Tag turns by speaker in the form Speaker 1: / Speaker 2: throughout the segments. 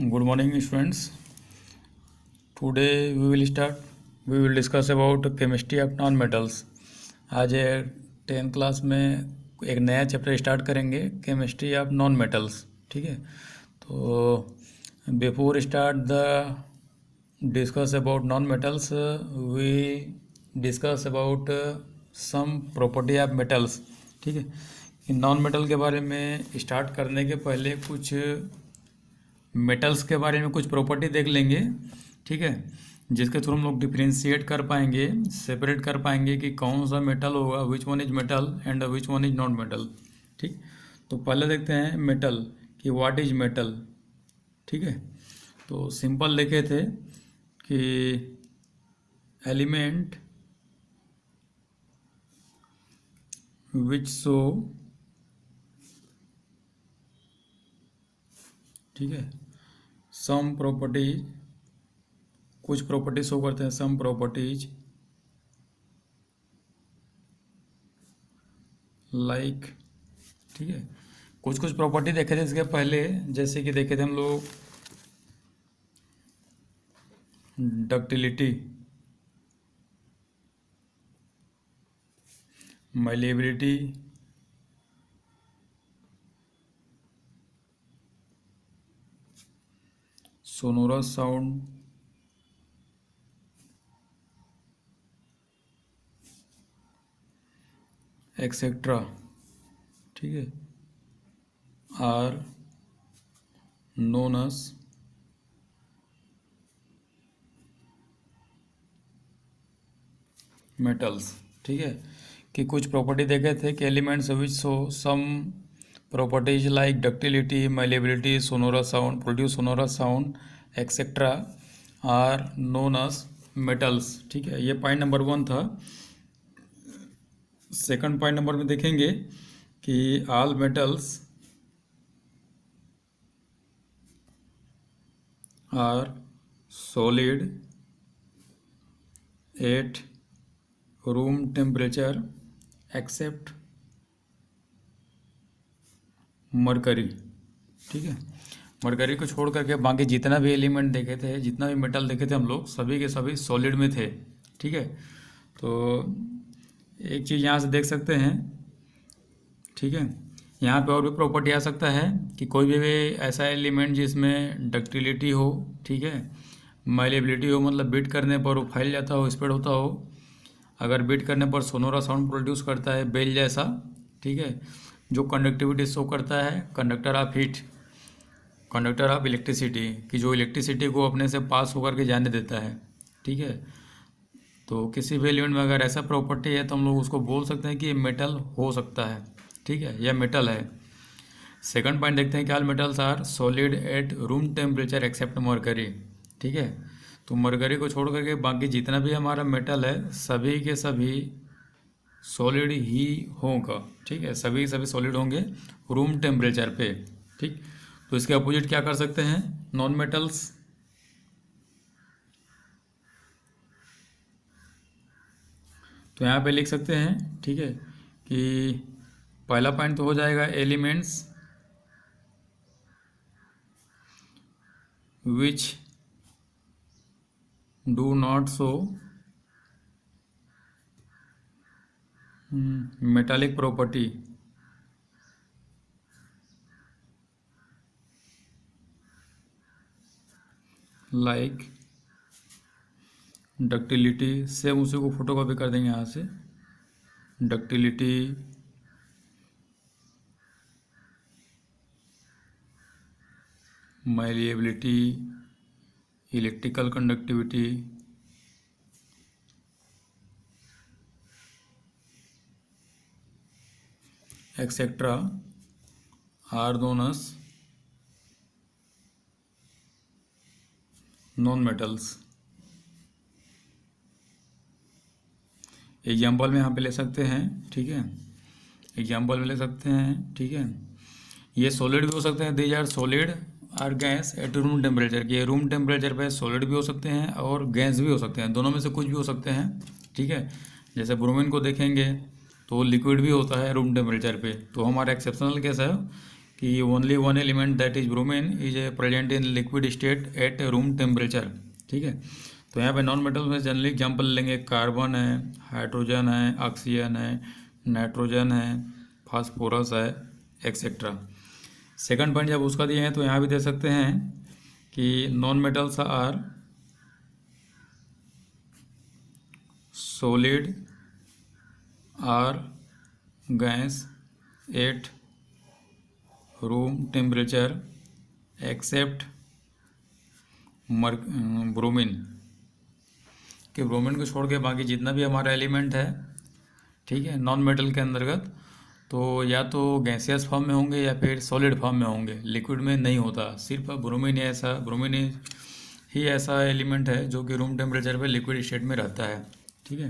Speaker 1: Good morning, students. Today we will discuss about chemistry of non-metals. आज 10th class में एक नया chapter start करेंगे, केमिस्ट्री ऑफ नॉन मेटल्स. ठीक है, तो before start the discuss about non metals we discuss about some property of metals. ठीक है, नॉन मेटल के बारे में स्टार्ट करने के पहले कुछ मेटल्स के बारे में कुछ प्रॉपर्टी देख लेंगे. ठीक है, जिसके थ्रू हम लोग डिफ्रेंशिएट कर पाएंगे, सेपरेट कर पाएंगे कि कौन सा मेटल होगा, which one is metal and which one is non metal. ठीक, तो पहले देखते हैं मेटल कि व्हाट इज मेटल. ठीक है, तो सिंपल लिखे थे कि एलिमेंट विच शो, ठीक है, सम प्रॉपर्टीज, कुछ प्रॉपर्टीज शो करते हैं, सम प्रॉपर्टीज लाइक. ठीक है, कुछ कुछ प्रॉपर्टी देखे थे इसके पहले, जैसे कि देखे थे हम लोग ductility, malleability, sonorous sound, etcetera. ठीक है, आर नोन एज मेटल्स. ठीक है, कि कुछ प्रॉपर्टी देखे थे कि elements which show some properties like ductility, malleability, sonorous sound, produce sonorous sound etcetera are known as metals. ठीक है, ये पॉइंट नंबर 1 था. सेकंड पॉइंट नंबर में देखेंगे कि all metals are solid at room temperature except mercury. ठीक है, mercury को छोड़ करके बाकी जितना भी एलिमेंट देखे थे, जितना भी मेटल देखे थे हम लोग, सभी के सभी सॉलिड में थे. ठीक है, तो एक चीज़ यहाँ से देख सकते हैं. ठीक है, यहाँ पे और भी प्रॉपर्टी आ सकता है कि कोई भी ऐसा एलिमेंट जिसमें डक्टिलिटी हो, ठीक है, मैलिएबिलिटी हो, मतलब बीट करने पर वो फैल जाता हो, स्प्रेड होता हो. अगर बीट करने पर सोनोरा साउंड प्रोड्यूस करता है, बेल जैसा. ठीक है, जो कंडक्टिविटी शो करता है, conductor of heat, conductor of electricity, कि जो इलेक्ट्रिसिटी को अपने से पास होकर के जाने देता है. ठीक है, तो किसी भी एलिमेंट में अगर ऐसा प्रॉपर्टी है तो हम लोग उसको बोल सकते हैं कि ये मेटल हो सकता है. ठीक है, यह मेटल है. सेकंड पॉइंट देखते हैं कि all metals are solid at room temperature except mercury. ठीक है, तो मरकरी को छोड़ करके बाकी जितना भी हमारा मेटल है, सभी के सभी सॉलिड ही होगा. ठीक है, सभी के सभी सॉलिड होंगे रूम टेम्परेचर पे. ठीक, तो इसके अपोजिट क्या कर सकते हैं, नॉन मेटल्स. तो यहाँ पे लिख सकते हैं, ठीक है, कि पहला पॉइंट तो हो जाएगा elements which do not show metallic property like ductility. Same उसी को फोटोकॉपी कर देंगे यहाँ से. Ductility, malleability, electrical conductivity, etcetera are known as non metals. Example में यहाँ पे ले सकते हैं. ठीक है, एग्जाम्पल में ले सकते हैं. ठीक है, ये सॉलिड भी हो सकते हैं, these are solid or gas at room temperature. कि रूम टेम्परेचर पे सॉलिड भी हो सकते हैं और गैस भी हो सकते हैं, दोनों में से कुछ भी हो सकते हैं. ठीक है, जैसे ब्रोमीन को देखेंगे तो लिक्विड भी होता है रूम टेम्परेचर पे. तो हमारा एक्सेप्शनल केस है कि only one element that is bromine is a present in liquid state eight room temperature. ठीक है, तो यहाँ पे नॉन मेटल में जनरली एग्जाम्पल लेंगे, कार्बन है, हाइड्रोजन है, ऑक्सीजन है, नाइट्रोजन है, फास्फोरस है, एक्सेट्रा। सेकंड पॉइंट जब उसका दिए हैं तो यहाँ भी दे सकते हैं कि non metals are solid or gas at room temperature except bromine, कि ब्रोमीन को छोड़ के बाकी जितना भी हमारा एलिमेंट है, ठीक है, नॉन मेटल के अंतर्गत, तो या तो गैसियस फॉर्म में होंगे या फिर सॉलिड फॉर्म में होंगे, लिक्विड में नहीं होता। सिर्फ ब्रोमीन ही ऐसा एलिमेंट है जो कि रूम टेम्परेचर पे लिक्विड स्टेट में रहता है। ठीक है,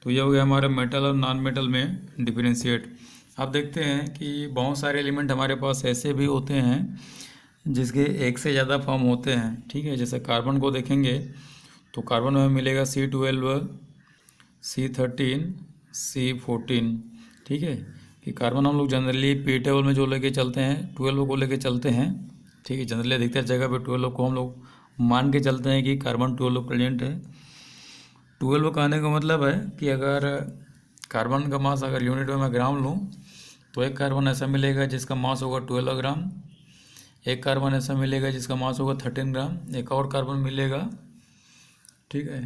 Speaker 1: तो ये हो गया हमारा मेटल और नॉन मेटल में डिफरेंशिएट। अब देखते हैं कि बहुत सारे एलिमेंट हमारे पास ऐसे भी होते हैं जिसके एक से ज़्यादा फॉर्म होते हैं। ठीक है, जैसे कार्बन को देखेंगे तो कार्बन में मिलेगा C12, C13, C14। ठीक है, कि कार्बन हम लोग जनरली पी टेबल में जो लेके चलते हैं 12 को लेके चलते हैं। ठीक है, जनरली अधिकतर जगह पे 12 को हम लोग मान के चलते हैं कि कार्बन 12 प्रेजेंट है। 12 कहने का मतलब है कि अगर कार्बन का मास अगर यूनिट में मैं ग्राम लूँ तो एक कार्बन ऐसा मिलेगा जिसका मास होगा 12 ग्राम, एक कार्बन ऐसा मिलेगा जिसका मास होगा 13 ग्राम, एक और कार्बन मिलेगा, ठीक है,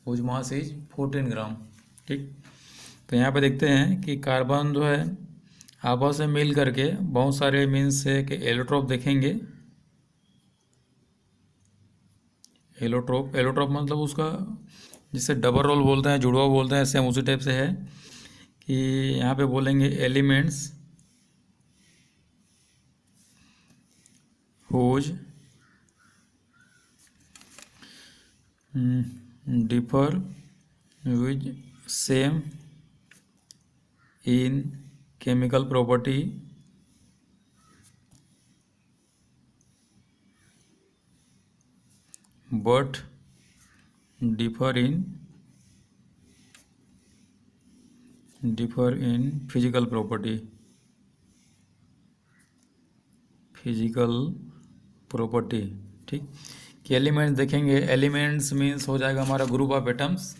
Speaker 1: हुज मास इज 14 ग्राम। ठीक, तो यहाँ पे देखते हैं कि कार्बन जो है आपस में मिल करके बहुत सारे मीन्स से कि एलोट्रोप देखेंगे। एलोट्रोप मतलब उसका जिसे डबल रोल बोलते हैं, जुड़वा बोलते हैं, सेम उसी टाइप से है कि यहाँ पे बोलेंगे elements whose differ with same in chemical property but differ in physical property। ठीक, कि एलिमेंट्स देखेंगे, एलिमेंट्स मीन्स हो जाएगा हमारा group of atoms,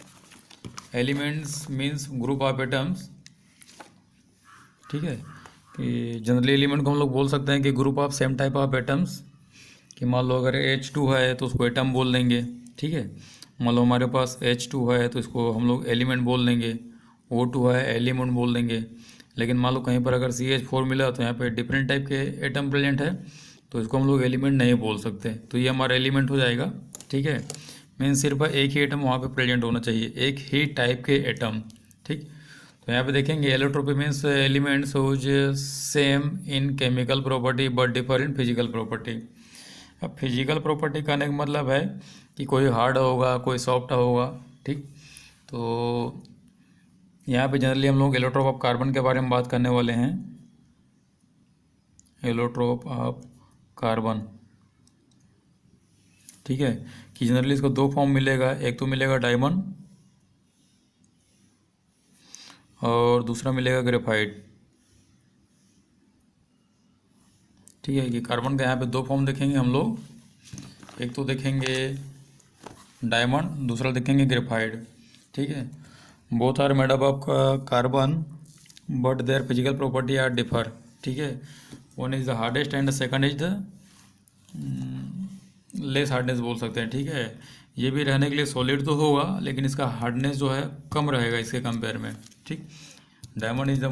Speaker 1: elements means group of atoms. ठीक है, कि जनरली एलिमेंट को हम लोग बोल सकते हैं कि group of same type of atoms, कि मान लो अगर H2 है तो उसको एटम बोल देंगे। ठीक है, मान लो हमारे पास H2 है तो इसको हम लोग एलिमेंट बोल देंगे, O2 है एलिमेंट बोल देंगे। लेकिन मान लो कहीं पर अगर CH4 मिला तो यहाँ पे डिफरेंट टाइप के एटम प्रेजेंट है तो इसको हम लोग एलिमेंट नहीं बोल सकते, तो ये हमारा एलिमेंट हो जाएगा। ठीक है, मीन्स सिर्फ एक ही एटम वहाँ पे प्रेजेंट होना चाहिए, एक ही टाइप के एटम। ठीक, तो यहाँ पे देखेंगे allotropy means elements whose same in chemical property but differ in physical property. अब फिजिकल प्रॉपर्टी कहने का मतलब है कि कोई हार्ड होगा, कोई सॉफ्ट होगा। ठीक, तो यहाँ पे जनरली हम लोग एलोट्रोप ऑफ कार्बन के बारे में बात करने वाले हैं। एलोट्रोप ऑफ कार्बन, ठीक है, कि जनरली इसको दो फॉर्म मिलेगा, एक तो मिलेगा डायमंड और दूसरा मिलेगा ग्रेफाइट। ठीक है, कि कार्बन का यहाँ पे दो फॉर्म देखेंगे हम लोग, एक तो देखेंगे डायमंड, दूसरा देखेंगे ग्रेफाइट। ठीक है, both are made up of carbon but their physical property are differ. ठीक है, one is the hardest and second is the less hardness बोल सकते हैं। ठीक है, ये भी रहने के लिए सॉलिड तो होगा लेकिन इसका हार्डनेस जो है कम रहेगा इसके कंपेयर में। ठीक, diamond is the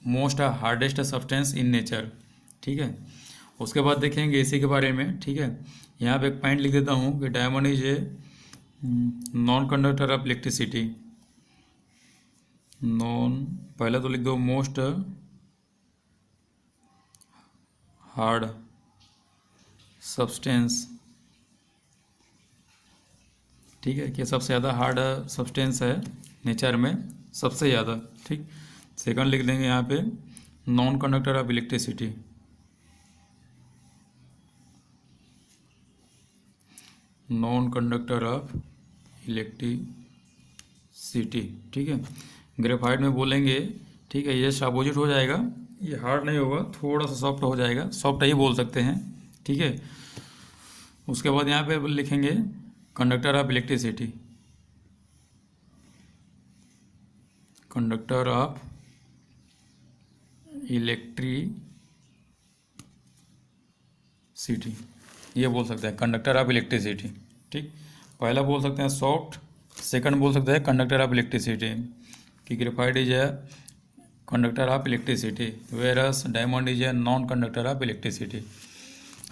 Speaker 1: most hardest substance in nature. ठीक है, उसके बाद देखेंगे इसी के बारे में। ठीक है, यहाँ पे एक पॉइंट लिख देता हूँ कि diamond is a non conductor of electricity. Non, पहले तो लिख दो मोस्ट हार्ड सब्सटेंस। ठीक है, कि सबसे ज़्यादा हार्ड सब्सटेंस है नेचर में, सबसे ज़्यादा। ठीक, सेकंड लिख देंगे यहाँ पे non conductor of electricity. Non conductor of electricity. ठीक है, ग्रेफाइट में बोलेंगे, ठीक है, ये जस्ट अपोजिट हो जाएगा, ये हार्ड नहीं होगा, थोड़ा सा सॉफ्ट हो जाएगा, सॉफ्ट ही बोल सकते हैं, ठीक है। उसके बाद यहाँ पे लिखेंगे conductor of electricity, conductor of electricity, ये बोल सकते हैं कंडक्टर ऑफ इलेक्ट्रिसिटी, ठीक। पहला बोल सकते हैं सॉफ्ट, सेकंड बोल सकते हैं कंडक्टर ऑफ इलेक्ट्रिसिटी, कि graphite is a conductor of electricity versus diamond is a non conductor of electricity.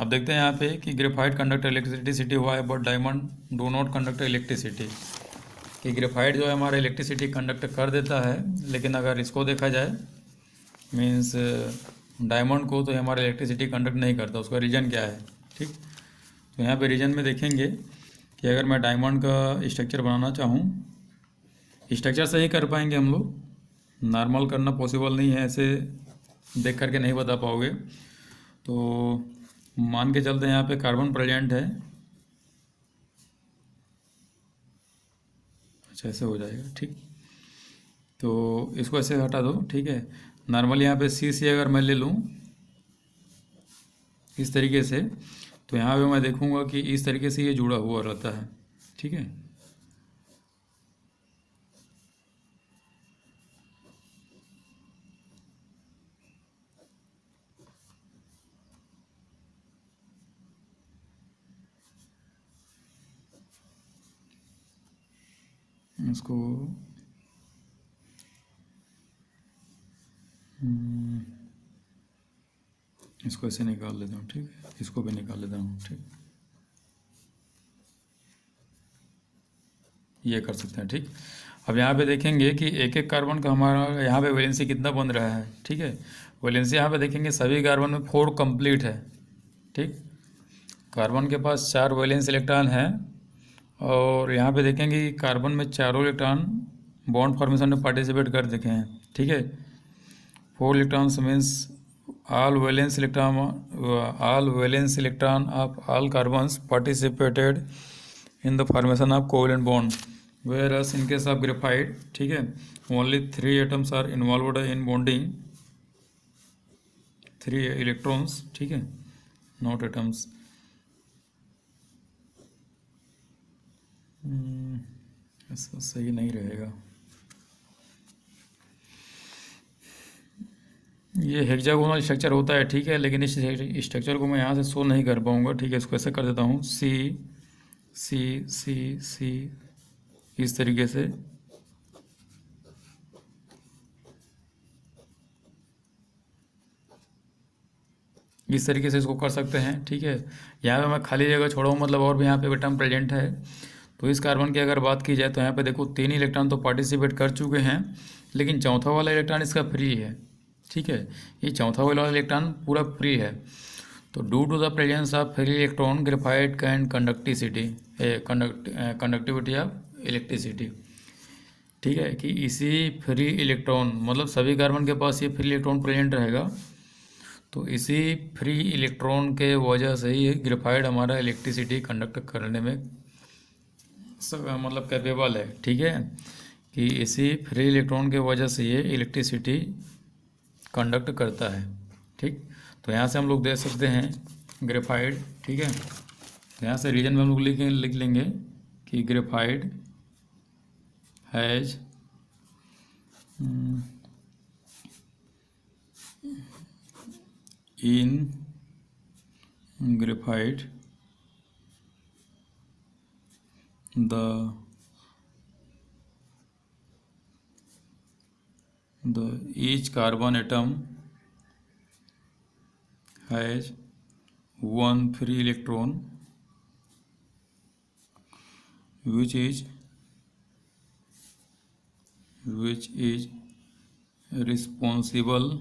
Speaker 1: अब देखते हैं यहाँ पे कि ग्रेफाइट कंडक्टर इलेक्ट्रिसिटी हुआ है, but diamond do not conductor electricity, कि ग्रेफाइट जो है हमारा इलेक्ट्रिसिटी कंडक्ट कर देता है, लेकिन अगर इसको देखा जाए मीन्स डायमंड को, तो हमारा इलेक्ट्रिसिटी कंडक्ट नहीं करता। उसका रीज़न क्या है, ठीक। तो यहाँ पे रीज़न में देखेंगे कि अगर मैं डायमंड का स्ट्रक्चर बनाना चाहूँ, स्ट्रक्चर से ही कर पाएंगे हम लोग, नॉर्मल करना पॉसिबल नहीं है, ऐसे देख करके नहीं बता पाओगे। तो मान के चलते हैं यहाँ पे कार्बन प्रेजेंट है, अच्छा ऐसे हो जाएगा, ठीक। तो इसको ऐसे हटा दो, ठीक है। नॉर्मली यहाँ पे सी अगर मैं ले लूँ इस तरीके से, तो यहाँ पे मैं देखूँगा कि इस तरीके से ये जुड़ा हुआ रहता है, ठीक है। इसको इसको ऐसे निकाल लेता हूँ, ठीक है। इसको भी निकाल लेता हूँ, ठीक। ये कर सकते हैं, ठीक। अब यहाँ पे देखेंगे कि एक एक कार्बन का हमारा यहाँ पे वैलेंसी कितना बन रहा है, ठीक है। वैलेंसी यहाँ पे देखेंगे सभी कार्बन में 4 कंप्लीट है, ठीक। कार्बन के पास 4 वैलेंस इलेक्ट्रॉन है, और यहाँ पे देखेंगे कि कार्बन में चारों इलेक्ट्रॉन बॉन्ड फॉर्मेशन में पार्टिसिपेट कर देखे हैं, ठीक है। 4 electrons means all valence electron of all carbons participated in the formation of covalent bond, whereas in case of graphite, ठीक है, only 3 atoms are involved in bonding, 3 electrons, ठीक है, not atoms। ऐसा सही नहीं रहेगा, ये हेक्सागोनल स्ट्रक्चर होता है, ठीक है, लेकिन इस स्ट्रक्चर को मैं यहाँ से शो नहीं कर पाऊँगा, ठीक है। इसको ऐसे कर देता हूँ, सी सी सी सी, इस तरीके से, इस तरीके से इसको कर सकते हैं, ठीक है। यहाँ पे मैं खाली जगह छोड़ा हूँ, मतलब और भी यहाँ पे एटम प्रेजेंट है। तो इस कार्बन की अगर बात की जाए तो यहाँ पे देखो 3 इलेक्ट्रॉन तो पार्टिसिपेट कर चुके हैं, लेकिन चौथा वाला इलेक्ट्रॉन इसका फ्री है, ठीक है। ये चौथा वाला इलेक्ट्रॉन पूरा फ्री है। तो due to the presence of free electron graphite can conductivity of electricity, ठीक है, कि इसी फ्री इलेक्ट्रॉन, मतलब सभी कार्बन के पास ये फ्री इलेक्ट्रॉन प्रेजेंट रहेगा, तो इसी फ्री इलेक्ट्रॉन के वजह से ही ग्रेफाइट हमारा इलेक्ट्रिसिटी कंडक्ट करने में मतलब कैपेबल है, ठीक है, कि इसी फ्री इलेक्ट्रॉन के वजह से ये इलेक्ट्रिसिटी कंडक्ट करता है, ठीक। तो यहाँ से हम लोग दे सकते हैं ग्रेफाइट, ठीक है। तो यहाँ से रीजन में हम लोग लिख लेंगे कि graphite has in graphite the each carbon atom has one free electron which is responsible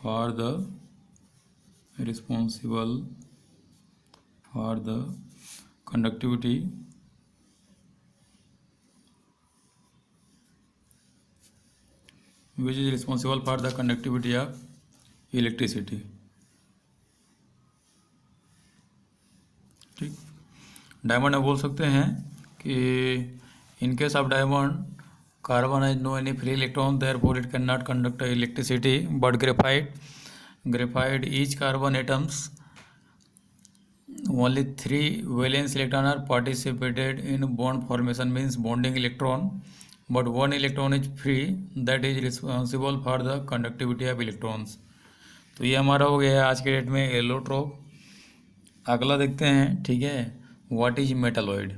Speaker 1: for the conductivity of electricity, ठीक। डायमंड में बोल सकते हैं कि in case of diamond carbon has no any free electron, therefore it cannot conduct electricity. But graphite, each carbon atoms only 3 valence electron are participated in bond formation, means bonding electron, but 1 electron is free, that is responsible for the conductivity of electrons. तो ये हमारा हो गया है आज के date में allotrope. अगला देखते हैं, ठीक है, व्हाट इज मेटालॉइड।